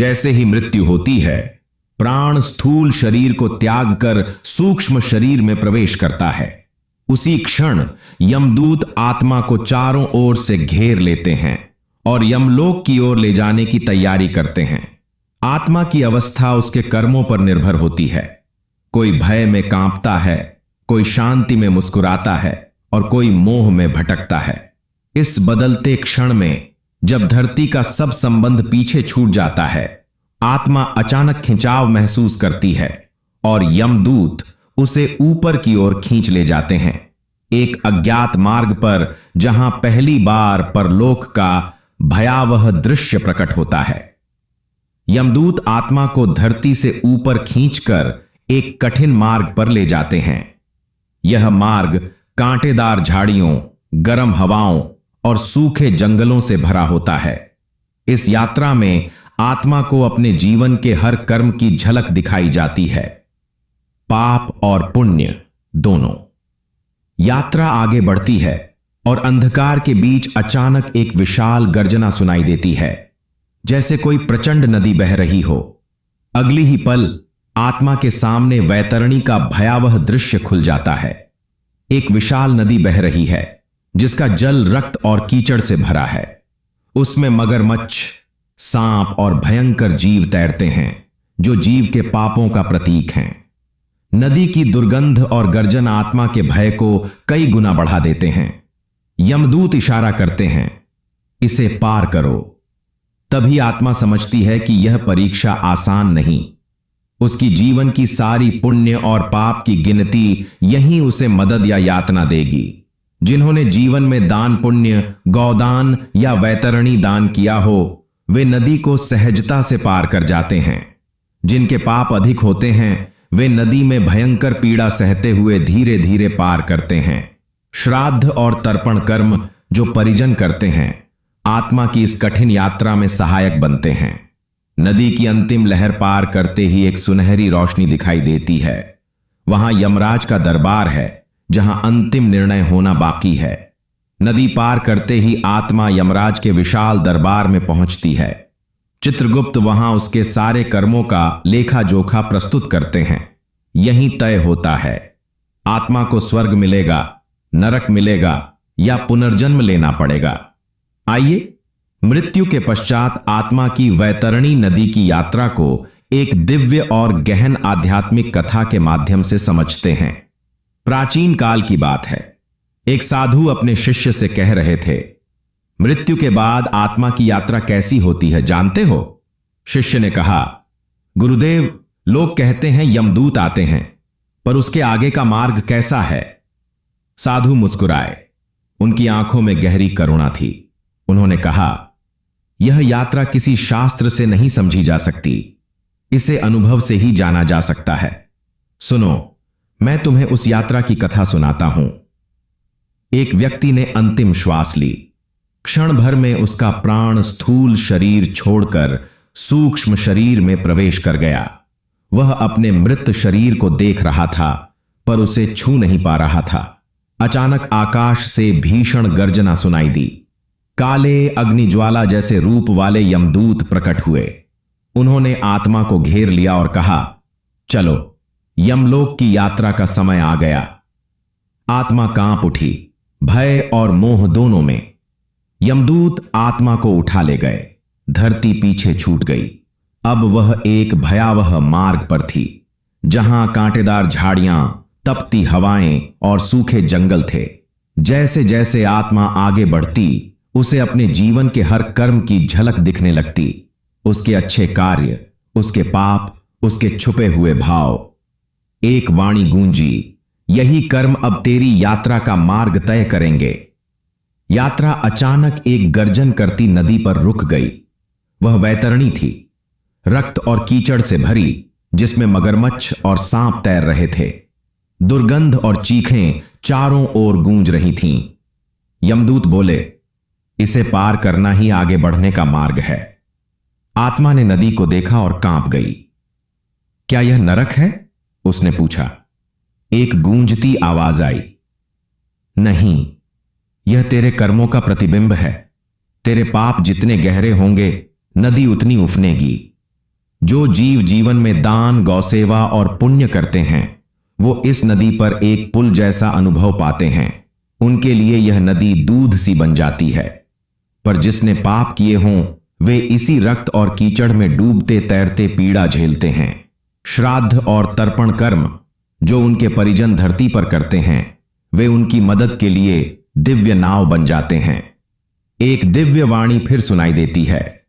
जैसे ही मृत्यु होती है, प्राण स्थूल शरीर को त्याग कर सूक्ष्म शरीर में प्रवेश करता है। उसी क्षण यमदूत आत्मा को चारों ओर से घेर लेते हैं और यमलोक की ओर ले जाने की तैयारी करते हैं। आत्मा की अवस्था उसके कर्मों पर निर्भर होती है। कोई भय में कांपता है, कोई शांति में मुस्कुराता है और कोई मोह में भटकता है। इस बदलते क्षण में जब धरती का सब संबंध पीछे छूट जाता है, आत्मा अचानक खिंचाव महसूस करती है और यमदूत उसे ऊपर की ओर खींच ले जाते हैं, एक अज्ञात मार्ग पर जहां पहली बार परलोक का भयावह दृश्य प्रकट होता है। यमदूत आत्मा को धरती से ऊपर खींचकर एक कठिन मार्ग पर ले जाते हैं। यह मार्ग कांटेदार झाड़ियों, गर्म हवाओं और सूखे जंगलों से भरा होता है। इस यात्रा में आत्मा को अपने जीवन के हर कर्म की झलक दिखाई जाती है, पाप और पुण्य दोनों। यात्रा आगे बढ़ती है और अंधकार के बीच अचानक एक विशाल गर्जना सुनाई देती है, जैसे कोई प्रचंड नदी बह रही हो। अगली ही पल आत्मा के सामने वैतरणी का भयावह दृश्य खुल जाता है। एक विशाल नदी बह रही है जिसका जल रक्त और कीचड़ से भरा है। उसमें मगरमच्छ, सांप और भयंकर जीव तैरते हैं जो जीव के पापों का प्रतीक हैं। नदी की दुर्गंध और गर्जन आत्मा के भय को कई गुना बढ़ा देते हैं। यमदूत इशारा करते हैं, इसे पार करो। तभी आत्मा समझती है कि यह परीक्षा आसान नहीं। उसकी जीवन की सारी पुण्य और पाप की गिनती यहीं उसे मदद या यातना देगी। जिन्होंने जीवन में दान पुण्य, गौदान या वैतरणी दान किया हो, वे नदी को सहजता से पार कर जाते हैं। जिनके पाप अधिक होते हैं, वे नदी में भयंकर पीड़ा सहते हुए धीरे धीरे पार करते हैं। श्राद्ध और तर्पण कर्म जो परिजन करते हैं, आत्मा की इस कठिन यात्रा में सहायक बनते हैं। नदी की अंतिम लहर पार करते ही एक सुनहरी रोशनी दिखाई देती है। वहां यमराज का दरबार है, जहां अंतिम निर्णय होना बाकी है। नदी पार करते ही आत्मा यमराज के विशाल दरबार में पहुंचती है। चित्रगुप्त वहां उसके सारे कर्मों का लेखा जोखा प्रस्तुत करते हैं। यहीं तय होता है, आत्मा को स्वर्ग मिलेगा, नरक मिलेगा या पुनर्जन्म लेना पड़ेगा। आइए मृत्यु के पश्चात आत्मा की वैतरणी नदी की यात्रा को एक दिव्य और गहन आध्यात्मिक कथा के माध्यम से समझते हैं। प्राचीन काल की बात है। एक साधु अपने शिष्य से कह रहे थे, मृत्यु के बाद आत्मा की यात्रा कैसी होती है जानते हो? शिष्य ने कहा, गुरुदेव, लोग कहते हैं यमदूत आते हैं, पर उसके आगे का मार्ग कैसा है? साधु मुस्कुराए। उनकी आंखों में गहरी करुणा थी। उन्होंने कहा, यह यात्रा किसी शास्त्र से नहीं समझी जा सकती, इसे अनुभव से ही जाना जा सकता है। सुनो, मैं तुम्हें उस यात्रा की कथा सुनाता हूं। एक व्यक्ति ने अंतिम श्वास ली। क्षण भर में उसका प्राण स्थूल शरीर छोड़कर सूक्ष्म शरीर में प्रवेश कर गया। वह अपने मृत शरीर को देख रहा था, पर उसे छू नहीं पा रहा था। अचानक आकाश से भीषण गर्जना सुनाई दी। काले अग्निज्वाला जैसे रूप वाले यमदूत प्रकट हुए। उन्होंने आत्मा को घेर लिया और कहा, चलो, यमलोक की यात्रा का समय आ गया। आत्मा कांप उठी, भय और मोह दोनों में। यमदूत आत्मा को उठा ले गए। धरती पीछे छूट गई। अब वह एक भयावह मार्ग पर थी, जहां कांटेदार झाड़ियां, तपती हवाएं और सूखे जंगल थे। जैसे जैसे आत्मा आगे बढ़ती, उसे अपने जीवन के हर कर्म की झलक दिखने लगती। उसके अच्छे कार्य, उसके पाप, उसके छुपे हुए भाव। एक वाणी गूंजी, यही कर्म अब तेरी यात्रा का मार्ग तय करेंगे। यात्रा अचानक एक गर्जन करती नदी पर रुक गई। वह वैतरणी थी, रक्त और कीचड़ से भरी, जिसमें मगरमच्छ और सांप तैर रहे थे। दुर्गंध और चीखें चारों ओर गूंज रही थीं। यमदूत बोले, इसे पार करना ही आगे बढ़ने का मार्ग है। आत्मा ने नदी को देखा और कांप गई। क्या यह नरक है? उसने पूछा। एक गूंजती आवाज आई, नहीं, यह तेरे कर्मों का प्रतिबिंब है। तेरे पाप जितने गहरे होंगे, नदी उतनी उफनेगी। जो जीव जीवन में दान, गौसेवा और पुण्य करते हैं वो इस नदी पर एक पुल जैसा अनुभव पाते हैं। उनके लिए यह नदी दूध सी बन जाती है। पर जिसने पाप किए हों वे इसी रक्त और कीचड़ में डूबते तैरते पीड़ा झेलते हैं। श्राद्ध और तर्पण कर्म जो उनके परिजन धरती पर करते हैं वे उनकी मदद के लिए दिव्य नाव बन जाते हैं। एक दिव्य वाणी फिर सुनाई देती है।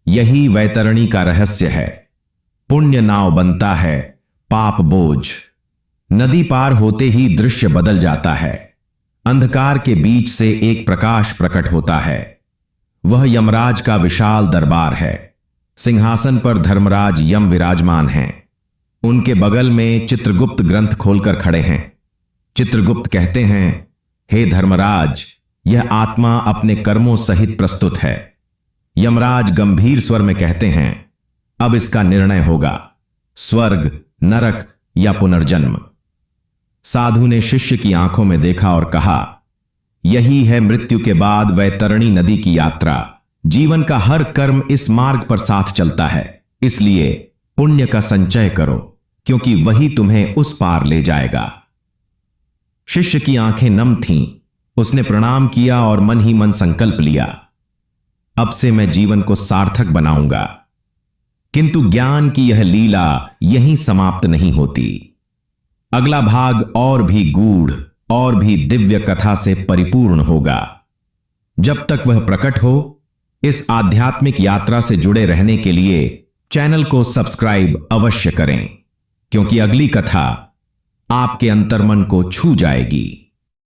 यही वैतरणी का रहस्य है। पुण्य नाव बनता है, पाप बोझ। नदी पार होते ही दृश्य बदल जाता है। अंधकार के बीच से एक प्रकाश प्रकट होता है। वह यमराज का विशाल दरबार है। सिंहासन पर धर्मराज यम विराजमान हैं। उनके बगल में चित्रगुप्त ग्रंथ खोलकर खड़े हैं। चित्रगुप्त कहते हैं, हे धर्मराज, यह आत्मा अपने कर्मों सहित प्रस्तुत है। यमराज गंभीर स्वर में कहते हैं, अब इसका निर्णय होगा, स्वर्ग, नरक या पुनर्जन्म। साधु ने शिष्य की आंखों में देखा और कहा, यही है मृत्यु के बाद वैतरणी नदी की यात्रा। जीवन का हर कर्म इस मार्ग पर साथ चलता है। इसलिए पुण्य का संचय करो, क्योंकि वही तुम्हें उस पार ले जाएगा। शिष्य की आंखें नम थीं। उसने प्रणाम किया और मन ही मन संकल्प लिया, अब से मैं जीवन को सार्थक बनाऊंगा। किंतु ज्ञान की यह लीला यहीं समाप्त नहीं होती। अगला भाग और भी गूढ़ और भी दिव्य कथा से परिपूर्ण होगा। जब तक वह प्रकट हो, इस आध्यात्मिक यात्रा से जुड़े रहने के लिए चैनल को सब्सक्राइब अवश्य करें, क्योंकि अगली कथा आपके अंतर्मन को छू जाएगी।